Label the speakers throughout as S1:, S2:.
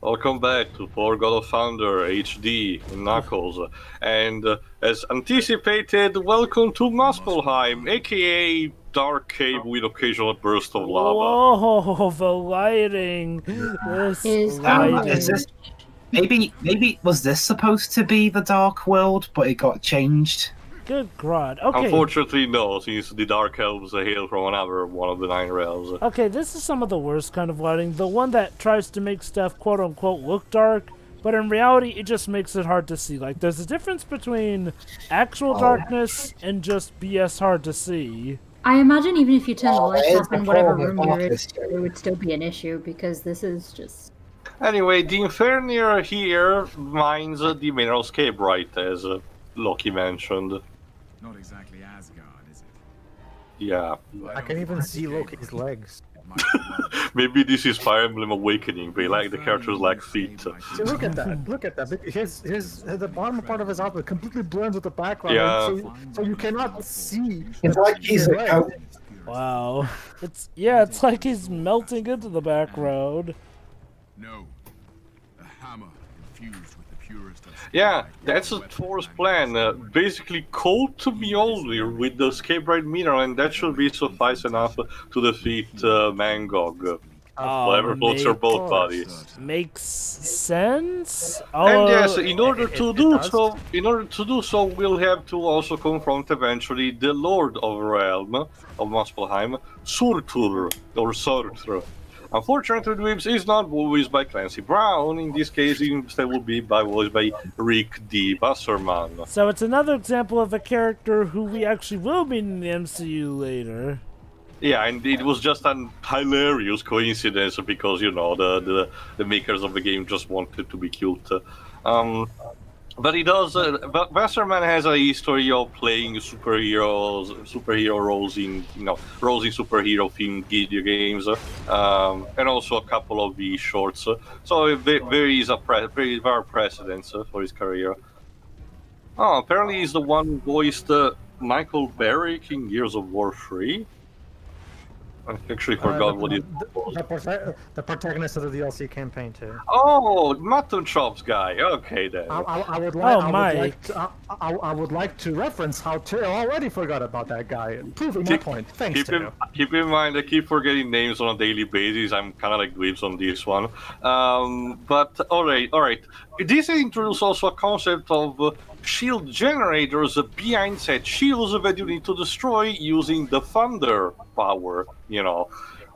S1: Welcome back to Thor God of Thunder HD Knuckles. And as anticipated, welcome to Muspelheim, aka Dark Cave with occasional burst of lava.
S2: Whoa, the lighting. This
S3: Is
S4: Is
S2: lighting.
S4: this maybe was this supposed to be the Dark World, but it got changed?
S2: Good God. Okay.
S1: Unfortunately, no, since the Dark Elves hail from another one of the Nine Realms.
S2: Okay, this is some of the worst kind of lighting. The one that tries to make stuff quote unquote look dark, but in reality it just makes it hard to see. Like there's a difference between actual darkness and just BS hard to see.
S3: I imagine even if you turn the lights
S4: there's
S3: off
S4: the
S3: in whatever
S4: problem
S3: room you're in,
S4: with
S3: it would still be an issue because this is just.
S1: Anyway, the infernir here mines the mineral scabrite, as Loki mentioned.
S5: Not exactly Asgard, is it?
S1: Yeah.
S6: I can even see Loki's legs.
S1: Maybe this is Fire Emblem Awakening, they like the characters like feet.
S6: See, look at that. Look at that. The bottom part of his outfit completely blends with the background.
S1: Yeah.
S6: So you cannot see.
S4: It's like he's a coat.
S2: Wow. It's like he's melting into the background.
S5: No. A hammer infused with the purest of
S1: Yeah, that's a Thor's plan. Basically, coat Mjolnir with the scabrite mineral, and that should be suffice enough to defeat Mangog. Whatever floats your boat bodies.
S2: Makes sense.
S1: And yes, in order
S6: it
S1: to do
S6: does.
S1: so, we'll have to also confront eventually the Lord of Realm of Muspelheim, Surtr or Surtr. Unfortunately, Dweebs is not voiced by Clancy Brown. In this case, instead will be voiced by Rick D. Wasserman.
S2: So it's another example of a character who we actually will meet in the MCU later.
S1: Yeah, and it was just an hilarious coincidence because the makers of the game just wanted to be cute. But he does. But Wasserman has a history of playing superhero roles in superhero themed video games, and also a couple of the shorts. So there is very precedence for his career. Oh, apparently he's the one who voiced Michael Barrick in Gears of War 3. I actually forgot what it was.
S6: The protagonist of the DLC campaign too.
S1: Oh, Mutton Chops guy. Okay then.
S6: I would
S2: Oh,
S6: like. I would like to reference how Tail already forgot about that guy, proving my point. Thanks, Tail.
S1: Keep in mind, I keep forgetting names on a daily basis. I'm kind of like dweebs on this one. But all right. This introduces also a concept of shield generators behind said shields that you need to destroy using the thunder power.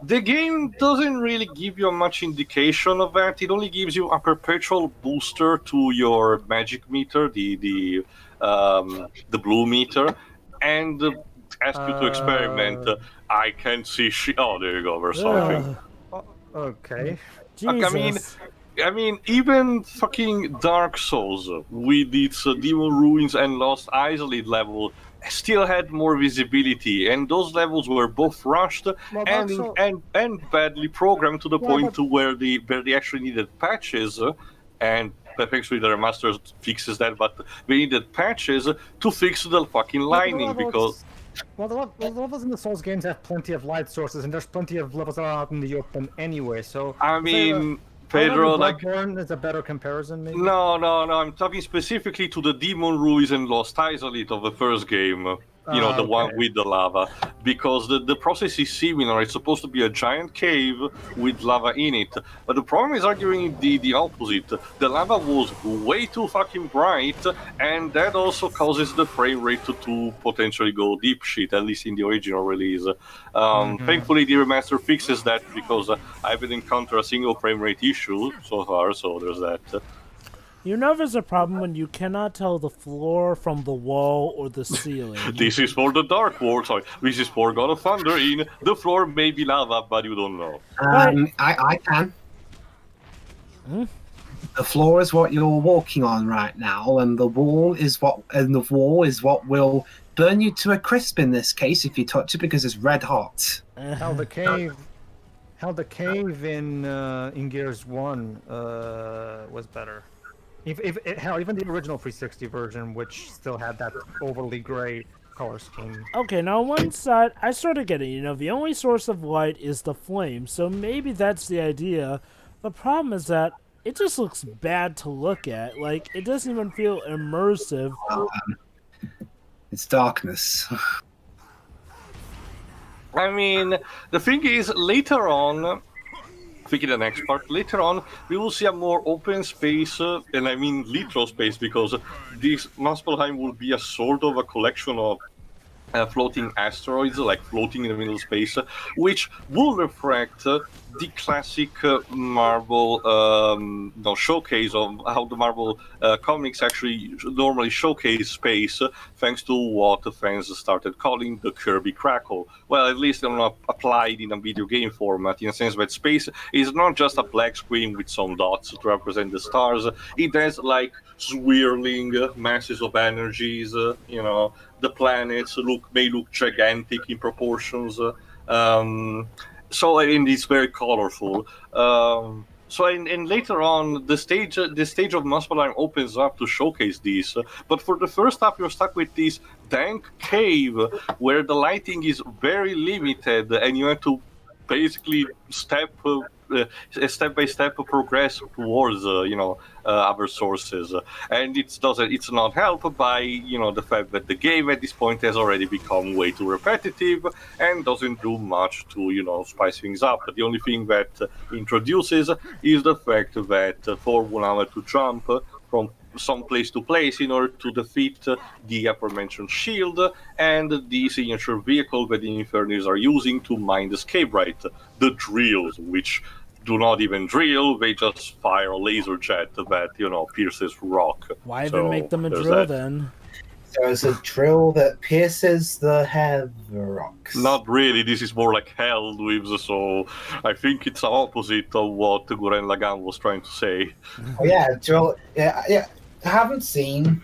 S1: The game doesn't really give you much indication of that. It only gives you a perpetual booster to your magic meter, the blue meter, and ask you to experiment. I can see oh, there you go. There's something.
S6: Okay.
S2: Jesus.
S1: I mean, even fucking Dark Souls with its Demon Ruins and Lost Isolate level still had more visibility, and those levels were both rushed and badly programmed to the point to where they actually needed patches, and eventually the remaster fixes that, but they needed patches to fix the fucking lightning because.
S6: Well, the levels in the Souls games have plenty of light sources, and there's plenty of levels that are out in the open anyway. So
S1: I mean, Pedro, like.
S6: Bloodborne is a better comparison, maybe.
S1: No. I'm talking specifically to the Demon Ruins and Lost Isolate of the first game. The one with the lava, because the process is similar. It's supposed to be a giant cave with lava in it, but the problem is arguing the opposite. The lava was way too fucking bright, and that also causes the frame rate to potentially go deep shit, at least in the original release. Thankfully, the remaster fixes that because I haven't encountered a single frame rate issue so far, so there's that.
S2: There's a problem when you cannot tell the floor from the wall or the ceiling.
S1: This is for the Dark World, sorry. This is for God of Thunder in the floor may be lava, but you don't know.
S4: I can. The floor is what you're walking on right now, and the wall is what will burn you to a crisp in this case if you touch it because it's red hot.
S6: How the cave in Gears 1 was better. Hell, even the original 360 version, which still had that overly gray color scheme.
S2: Okay, now on one side, I sort of get it. The only source of light is the flame, so maybe that's the idea. The problem is that it just looks bad to look at. Like, it doesn't even feel immersive.
S4: It's darkness.
S1: I mean, the thing is, later on, thinking the next part, later on, we will see a more open space, and I mean literal space, because this Muspelheim will be a sort of a collection of floating asteroids, like floating in the middle of space, which will reflect the classic Marvel showcase of how the Marvel comics actually normally showcase space, thanks to what fans started calling the Kirby Crackle. Well, at least they're not applied in a video game format, in a sense that space is not just a black screen with some dots to represent the stars. It has like swirling masses of energies, the planets may look gigantic in proportions. And it's very colorful. And later on, the stage of Muspelheim opens up to showcase these. But for the first half, you're stuck with this dank cave where the lighting is very limited, and you have to basically step by step progress towards other sources, and it's not helped by the fact that the game at this point has already become way too repetitive and doesn't do much to spice things up. The only thing that introduces is the fact that Thor will now have to jump from some place to place in order to defeat the aforementioned shield and the signature vehicle that the Infernirs are using to mine the scabrite, the drills, which do not even drill, they just fire a laser jet that, pierces rock.
S2: Why even make them a drill
S1: that.
S2: then?
S7: So it's a drill that pierces the heavy rocks.
S1: Not really, this is more like hell with, so I think it's the opposite of what Gurren Lagann was trying to say.
S7: Oh, yeah, drill. Yeah. I haven't seen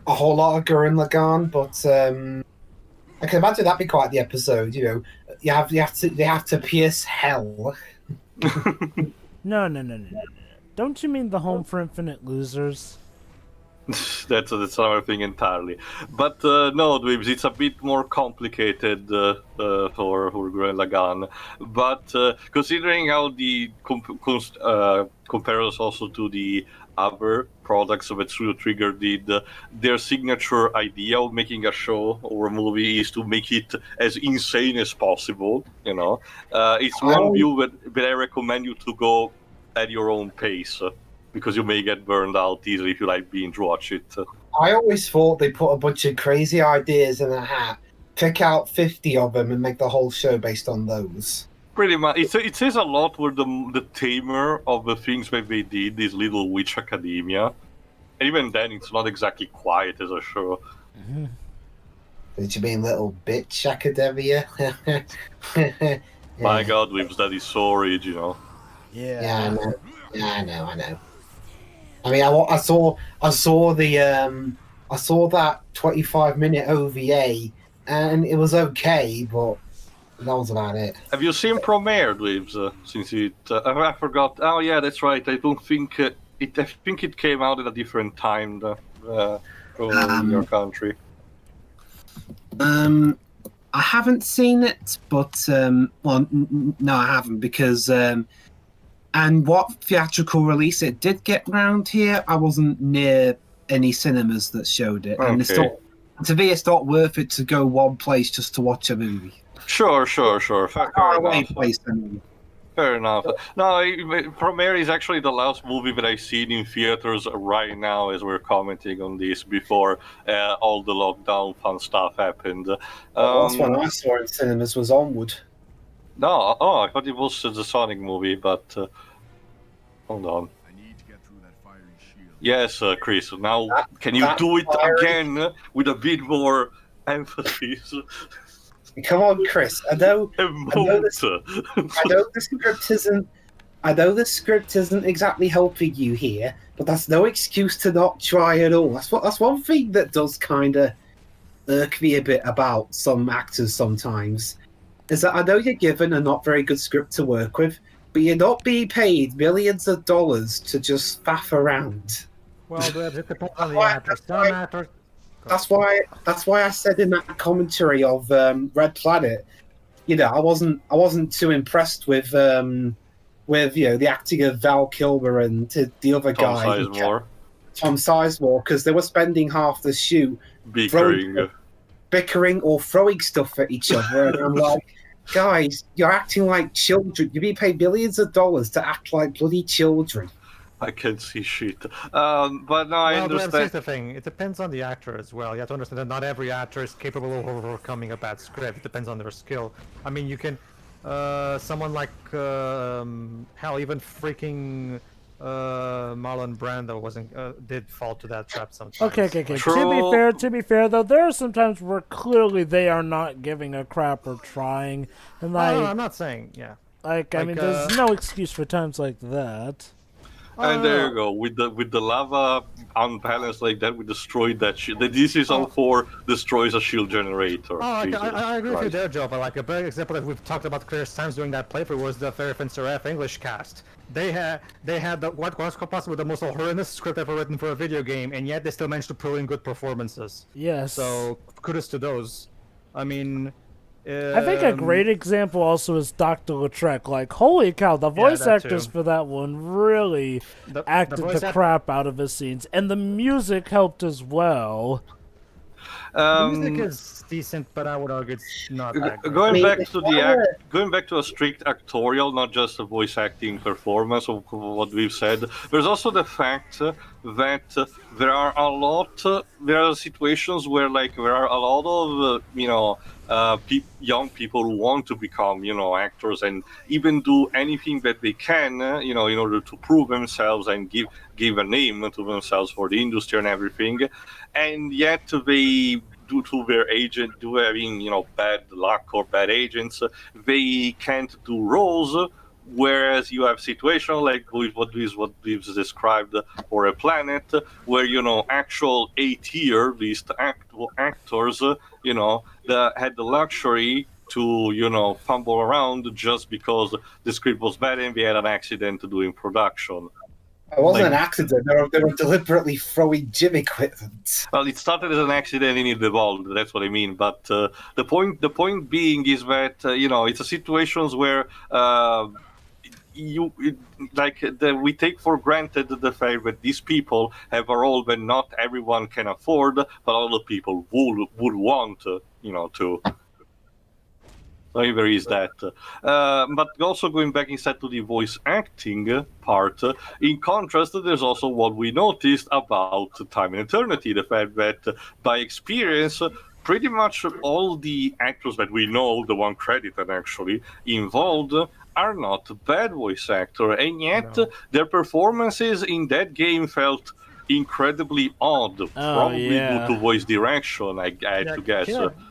S7: a whole lot of Gurren Lagann, but I can imagine that'd be quite the episode. You have to pierce hell.
S2: No. Don't you mean the Home for Infinite Losers?
S1: That's another thing entirely. But no, Dweebs, it's a bit more complicated for Gurren Lagann. But considering how the compares also to the other products that Studio Trigger did, their signature idea of making a show or a movie is to make it as insane as possible. It's one view that I recommend you to go at your own pace. Because you may get burned out easily if you binge watch it.
S7: I always thought they put a bunch of crazy ideas in a hat, pick out 50 of them, and make the whole show based on those.
S1: Pretty much. It says a lot with the tamer of the things that they did, this Little Witch Academia. And even then, it's not exactly quiet as a show.
S2: Mm-hmm.
S7: Did you mean Little Bitch Academia?
S1: My God, Wims, that is so original.
S2: Yeah.
S7: I know. I mean, I saw that 25-minute OVA, and it was okay, but that was about it.
S1: Have you seen Premiere, Dweebs? Since I forgot. Oh yeah, that's right. I don't think I think it came out at a different time in your country.
S4: I haven't seen it, but no, I haven't because. And what theatrical release it did get round here, I wasn't near any cinemas that showed it.
S1: Okay.
S4: And it's not worth it to go one place just to watch a movie.
S1: Sure. Fair enough. No, Premiere is actually the last movie that I've seen in theaters right now as we're commenting on this before all the lockdown fun stuff happened.
S7: The last one I saw in cinemas was Onward.
S1: No, I thought it was the Sonic movie, but hold on.
S5: I need to get through that fiery shield.
S1: Yes, Chris. Now, can you do it again with a bit more emphasis?
S7: Come on, Chris. I know the script isn't exactly helping you here, but that's no excuse to not try at all. That's one thing that does kind of irk me a bit about some actors sometimes. Is that I know you're given a not very good script to work with, but you're not being paid millions of dollars to just faff around.
S6: Well, it depends on the actor. Some actors.
S7: That's why I said in that commentary of Red Planet, I wasn't too impressed with with the acting of Val Kilmer and the other
S1: Tom
S7: guy,
S1: Sizemore
S7: Tom Sizemore, because they were spending half the shoot bickering or throwing stuff at each other, and I'm like, guys, you're acting like children. You're being paid millions of dollars to act like bloody children.
S1: I can't see shit. But no, I understand.
S6: Here's the thing. It depends on the actor as well. You have to understand that not every actor is capable of overcoming a bad script. It depends on their skill. I mean, you can... someone like... hell, even freaking... Marlon Brando did fall to that trap sometimes.
S2: Okay. To be fair, though, there are some times where clearly they are not giving a crap or trying, and like,
S6: No, I'm not saying, yeah.
S2: I mean, there's no excuse for times like that.
S1: And there you go, with the lava unbalanced like that, we destroyed that shit. The DC-4 destroys a shield generator.
S6: I agree with you there, Joe, but like a better example that we've talked about clear times during that playthrough was the infernir English cast. They had what was possibly the most horrendous script ever written for a video game, and yet they still managed to pull in good performances.
S2: Yes.
S6: So kudos to those. I mean,
S2: I think a great example also is Dr. Lautrec. Like, holy cow, the voice actors for that one really acted the crap out of his scenes, and the music helped as well.
S6: The music is decent, but I would argue it's not that good.
S1: Going back to a strict actorial, not just a voice acting performance of what we've said. There's also the fact that there are situations where there are a lot of young people who want to become actors and even do anything that they can in order to prove themselves and give a name to themselves for the industry and everything, and yet they, due to their agent having bad luck or bad agents, they can't do roles. Whereas you have situations like what we've described for a planet, where actual A-tier list actors, that had the luxury to fumble around just because the script was bad and they had an accident doing production.
S7: It wasn't an accident. They were deliberately throwing gym equipment.
S1: Well, it started as an accident and it evolved. That's what I mean. But the point being is that it's a situations where we take for granted the fact that these people have a role that not everyone can afford, but all the people would want to. So there is that. But also going back instead to the voice acting part, in contrast, there's also what we noticed about Time and Eternity, the fact that by experience, pretty much all the actors that we know, the one credited actually, involved are not bad voice actor, and yet their performances in that game felt incredibly odd, probably due to voice direction, I had to guess.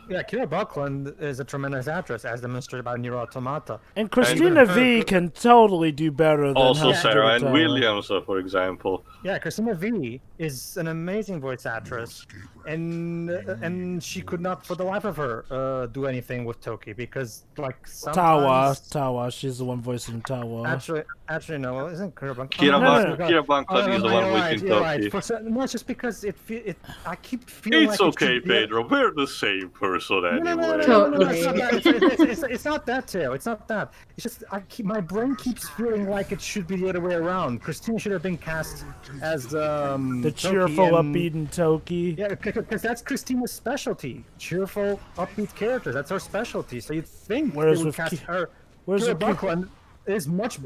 S6: Kira Buckland is a tremendous actress, as demonstrated by Nier Automata.
S2: And Christina V can totally do better than
S1: also Sarah Ann Williams, for example.
S6: Yeah, Christina V is an amazing voice actress, and she could not, for the life of her, do anything with Toki, because sometimes...
S2: Tawa, she's the one voicing Tawa.
S6: Actually, no, isn't Kira Buckland?
S1: Kira Buckland is the one voicing Toki.
S6: No, it's just because I keep feeling
S1: it's okay, Pedro. We're the same person anyway.
S6: It's not that, Teo. It's not that. It's just my brain keeps feeling like it should be the other way around. Christina should have been cast as
S2: the cheerful, upbeat, and Toki.
S6: Yeah, because that's Christina's specialty. Cheerful, upbeat characters. That's her specialty. So you'd think they would cast her. Kira Buckland has much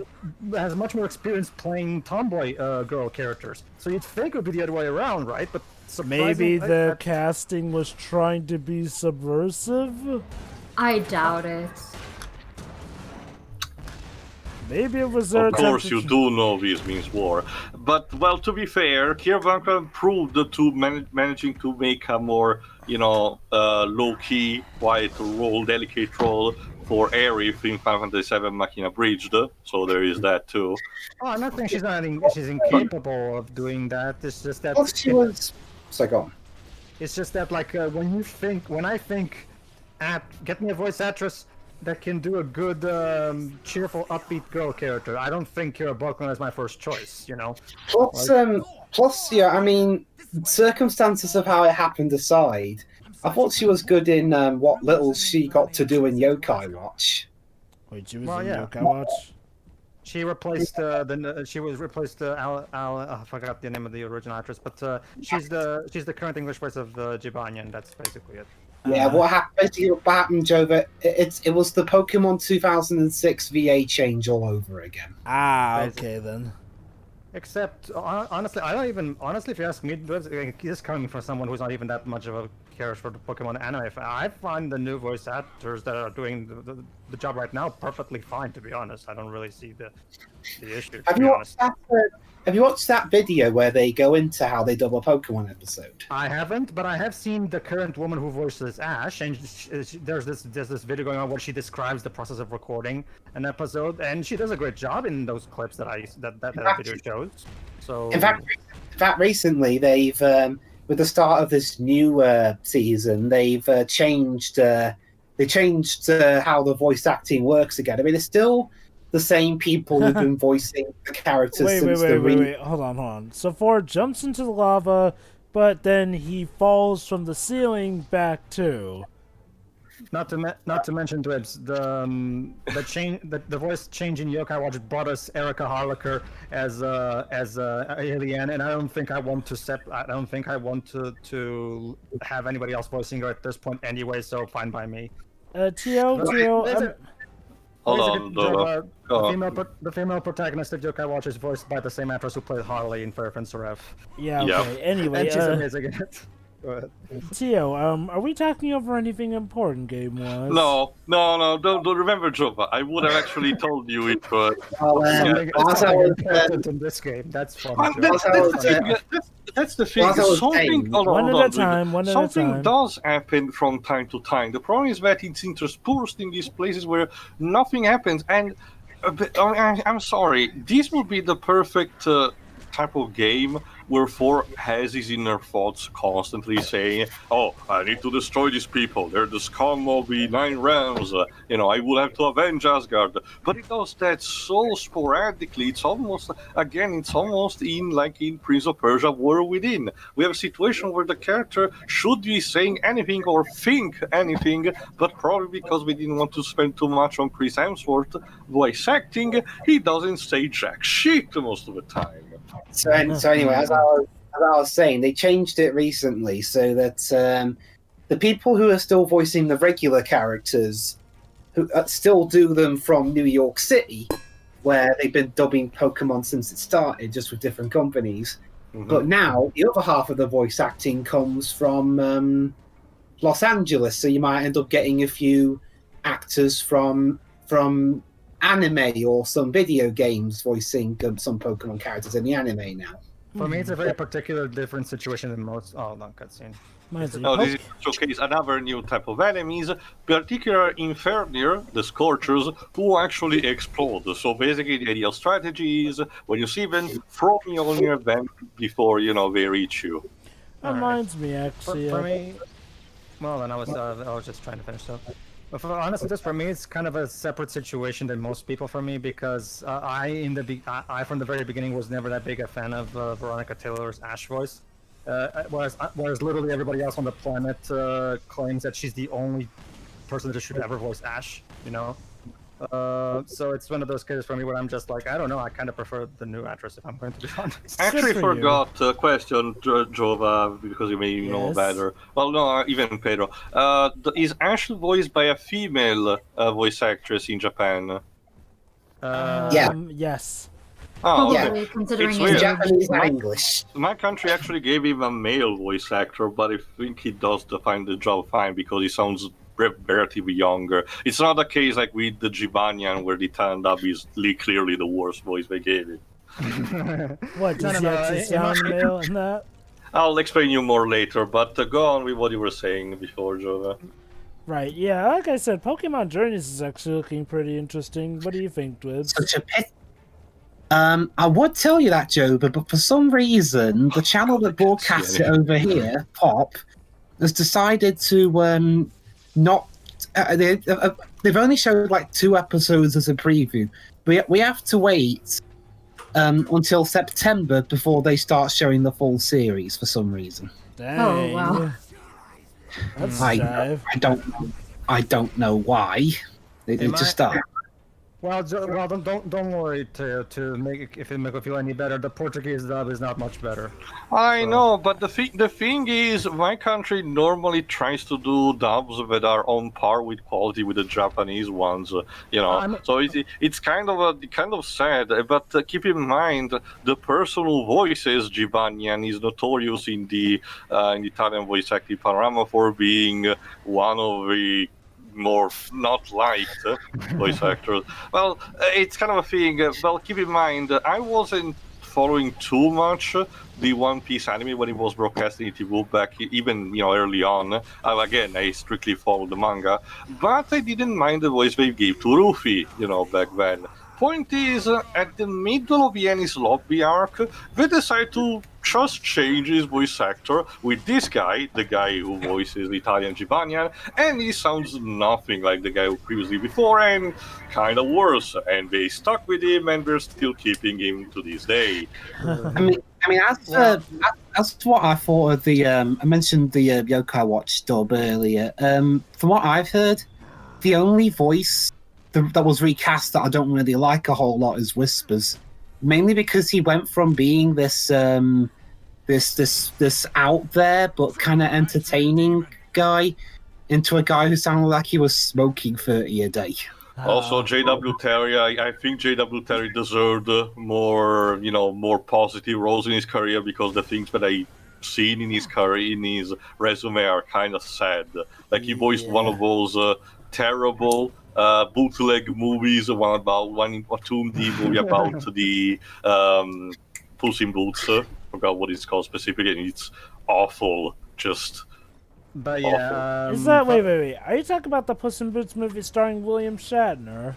S6: more experience playing tomboy girl characters. So you'd think it would be the other way around, right? But
S2: maybe the casting was trying to be subversive?
S3: I doubt it.
S2: Maybe it was their
S1: Of course, you do know this means war. But, well, to be fair, Kira Buckland proved to managing to make a more, low-key, quiet role, delicate role for Aerith in Final Fantasy VII Machina Bridged, so there is that too.
S6: Oh, I'm not saying she's incapable of doing that. It's just that
S7: she was. So go on.
S6: It's just that, when I think, get me a voice actress that can do a good, cheerful, upbeat girl character. I don't think Kira Buckland is my first choice.
S7: Plus, I mean, circumstances of how it happened aside, I thought she was good in what little she got to do in Yokai Watch.
S2: Wait, she was in Yokai Watch?
S6: She replaced she was replaced I forgot the name of the original actress, but she's the current English voice of Jibanyan. That's basically it.
S7: Yeah, what happened, Jova? It was the Pokemon 2006 VA change all over again.
S2: Okay then.
S6: Except, honestly, if you ask me, this is coming from someone who's not even that much of a cares for the Pokemon anime. I find the new voice actors that are doing the job right now perfectly fine, to be honest. I don't really see the issue, to be honest.
S7: Have you watched that video where they go into how they dub a Pokemon episode?
S6: I haven't, but I have seen the current woman who voices Ash, and there's this video going on where she describes the process of recording an episode, and she does a great job in those clips that video shows. So,
S7: in fact, recently they've with the start of this new season, they've changed how the voice acting works again. I mean, it's still the same people who've been voicing the characters
S2: Wait. Hold on. So Thor jumps into the lava, but then he falls from the ceiling back too.
S6: Not to mention, Dwibs, the voice change in Yokai Watch brought us Erica Harlacher as Alien, and I don't think I want to have anybody else voicing her at this point anyway. So fine by me.
S2: Tio.
S1: Hold on,
S6: the female protagonist of Yokai Watch is voiced by the same actress who played Harley in Fairfin Seraph.
S2: Yeah, okay. Anyway,
S6: and she's amazing in it. Go ahead.
S2: Tio, are we talking over anything important game-wise?
S1: No. Don't remember, Jova. I would have actually told you it.
S6: Something important in this game. That's fun.
S1: That's the thing. Something does happen from time to time. The problem is that it's interspersed in these places where nothing happens. And I'm sorry, this would be the perfect type of game where Thor has his inner thoughts constantly saying, "Oh, I need to destroy these people. They're the scum of the Nine Realms. I will have to avenge Asgard." But it does that so sporadically. It's almost in Prince of Persia: War Within. We have a situation where the character should be saying anything or think anything, but probably because we didn't want to spend too much on Chris Hemsworth voice acting, he doesn't say jack shit most of the time.
S7: So anyway, as I was saying, they changed it recently so that the people who are still voicing the regular characters, who still do them from New York City, where they've been dubbing Pokemon since it started, just with different companies. Mm-hmm. But now the other half of the voice acting comes from Los Angeles, so you might end up getting a few actors from anime or some video games voicing some Pokemon characters in the anime now.
S6: For me, it's a very particular different situation than most. Oh, no, cutscene.
S1: This is showcase another new type of enemies, particular infernir, the Scorchers, who actually explode. So basically the ideal strategy is, when you see them, throw me all near them before, they reach you.
S2: Reminds me, actually.
S6: For me, well, then I was just trying to finish up. But honestly, just for me, it's kind of a separate situation than most people for me, because I from the very beginning was never that big a fan of Veronica Taylor's Ash voice. Whereas literally everybody else on the planet claims that she's the only person that should ever voice Ash, So it's one of those cases for me where I'm just like, I don't know, I kind of prefer the new actress, if I'm going to be honest.
S1: I actually forgot a question, Jova, because you may know better. Well, no, even Pedro. Is Ash voiced by a female voice actress in Japan?
S2: Yes.
S1: Oh,
S3: okay. Considering
S1: it's
S3: weird.
S7: Japanese and English.
S1: My country actually gave him a male voice actor, but I think he does find the job fine because he sounds relatively younger. It's not a case like with the Jibanyan where the Italian dub is clearly the worst voice they gave it.
S2: What, does he actually sound male in that?
S1: I'll explain you more later, but go on with what you were saying before, Jova.
S2: Right, yeah, like I said, Pokemon Journeys is actually looking pretty interesting. What do you think, Dwibs?
S4: Such a pit. I would tell you that, Joba, but for some reason, the channel that broadcasts it over here, Pop, has decided to not. They've only showed like 2 episodes as a preview. We have to wait until September before they start showing the full series for some reason.
S2: Dang.
S3: Oh, wow.
S2: That's
S4: I don't know why. They just start.
S6: Well, don't worry to make it feel any better. The Portuguese dub is not much better.
S1: I
S6: So-
S1: know, but the thing is, my country normally tries to do dubs that are on par with quality with the Japanese ones, So it's kind of sad. But keep in mind, the person who voices Givanian is notorious in the Italian voice acting panorama for being one of the more not liked voice actors. Well, it's kind of a thing. Well, keep in mind, I wasn't following too much the One Piece anime when it was broadcasting in TV back even early on. Again, I strictly followed the manga, but I didn't mind the voice they gave to Luffy, back then. Point is, at the middle of Yanni's lobby arc, they decide to just change his voice actor with this guy, the guy who voices Italian Givanian, and he sounds nothing like the guy who previously before, and kind of worse. And they stuck with him, and they're still keeping him to this day.
S7: I mean, as to what I thought of the, I mentioned the Yokai Watch dub earlier. From what I've heard, the only voice that was recast that I don't really like a whole lot is Whispers, mainly because he went from being this this out there but kind of entertaining guy into a guy who sounded like he was smoking 30 a day.
S1: Also, J.W. Terry, I think J.W. Terry deserved more positive roles in his career, because the things that I've seen in his career, in his resume, are kind of sad. Like, he voiced one of those terrible bootleg movies, one or two the movie about the Puss in Boots. Forgot what it's called specifically, and it's awful. Just.
S6: But yeah,
S2: Is that wait? Are you talking about the Puss in Boots movie starring William Shatner?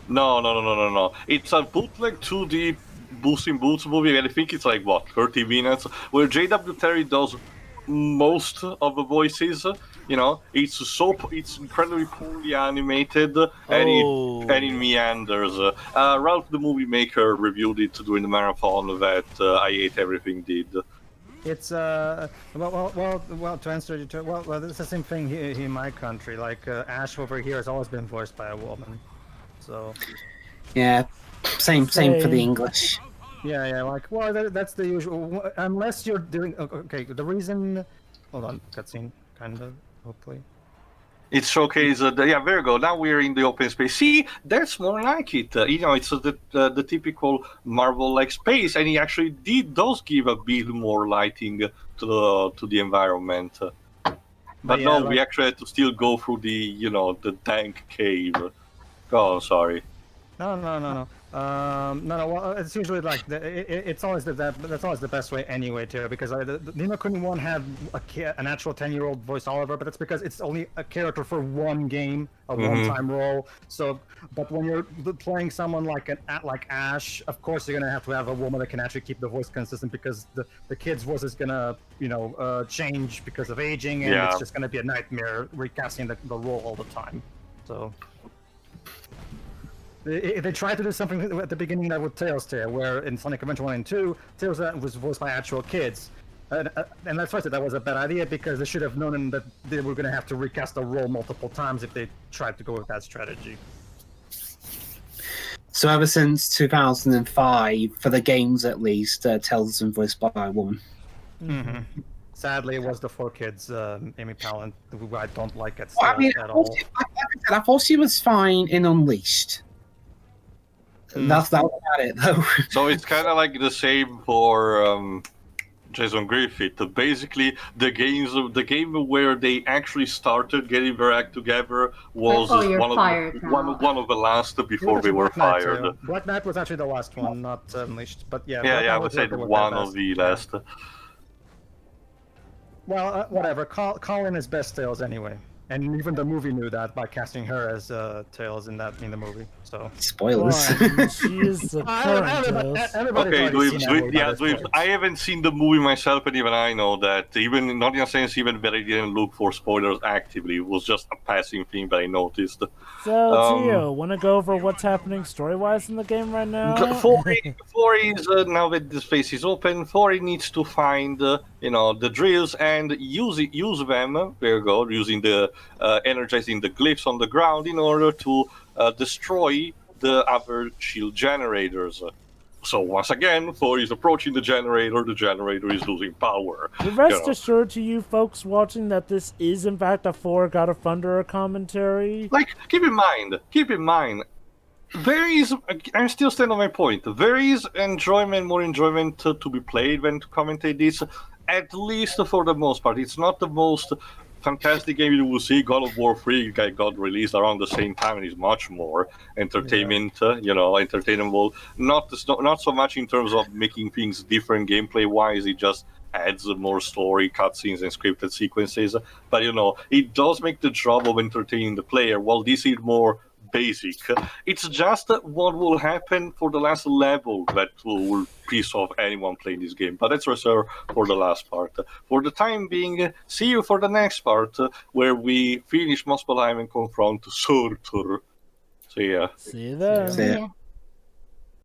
S1: No. It's a bootleg 2D Puss in Boots movie, and I think it's like 30 minutes, where J.W. Terry does most of the voices. It's incredibly poorly animated, and it meanders. Ralph the Movie Maker reviewed it during the marathon that I Ate Everything did.
S6: It's well to answer you. Well, it's the same thing here in my country. Like Ash over here has always been voiced by a woman, so
S7: Yeah, same for the English.
S6: yeah. Like, well, that's the usual. Unless you're doing okay. The reason, hold on, cutscene, kind of, hopefully.
S1: It showcases, there we go. Now we're in the open space. See, that's more like it. It's the typical Marvel-like space, and he actually does give a bit more lighting to the environment. But
S6: yeah,
S1: no, we actually had to still go through the dank cave. Oh, sorry.
S6: No. Well, it's usually like it's always that's always the best way anyway, too. Because Nino Kuni 1 had an actual 10-year-old voiced Oliver, but it's because it's only a character for one game, a one-time role. So, but when you're playing someone like Ash, of course you're gonna have to have a woman that can actually keep the voice consistent, because the kid's voice is gonna change because of aging, and it's just gonna be a nightmare recasting the role all the time. So. They tried to do something at the beginning that with Tails Tale, where in Sonic Adventure 1 and 2, Tails was voiced by actual kids. And that's why I said that was a bad idea, because they should have known that they were going to have to recast the role multiple times if they tried to go with that strategy.
S7: So ever since 2005, for the games at least, Tails has been voiced by a woman.
S6: Mm-hmm. Sadly, it was the 4Kids, Amy Pallant, who I don't like at
S7: I
S6: all.
S7: I thought she was fine in Unleashed. That's about it, though.
S1: So it's kind of like the same for Jason Griffith. Basically, the game where they actually started getting their act together was one of the last before they were fired.
S6: Black Knight was actually the last one, not Unleashed. But yeah.
S1: I would say one of the last.
S6: Well, whatever. Colin is best Tails anyway. And even the movie knew that by casting her as Tails in the movie. So
S7: spoilers.
S2: She is the current Tails.
S1: Okay, Dweebs, I haven't seen the movie myself, and even I know that. Even not in a sense, even that I didn't look for spoilers actively. It was just a passing thing that I noticed.
S2: So, Tio, want to go over what's happening story-wise in the game right now?
S1: Thor is now that the space is open. Thor needs to find the drills and use them. There you go, using the energizing the glyphs on the ground in order to destroy the other shield generators. So once again, Thor is approaching the generator is losing power.
S2: But rest
S1: know.
S2: assured to you folks watching that this is in fact a Thor God of Thunder commentary.
S1: Like, keep in mind, there is, I'm still standing on my point, there is more enjoyment to be played when to commentate this, at least for the most part. It's not the most fantastic game you will see. God of War 3 got released around the same time and is much more entertainment, entertainable. Not so much in terms of making things different gameplay-wise, it just adds more story, cutscenes, and scripted sequences. But, it does make the job of entertaining the player, while this is more basic. It's just what will happen for the last level that will piss off anyone playing this game. But that's reserved for the last part. For the time being, see you for the next part, where we finish Muspelheim and confront Surtr. See ya.
S2: See you then.
S7: So, yeah.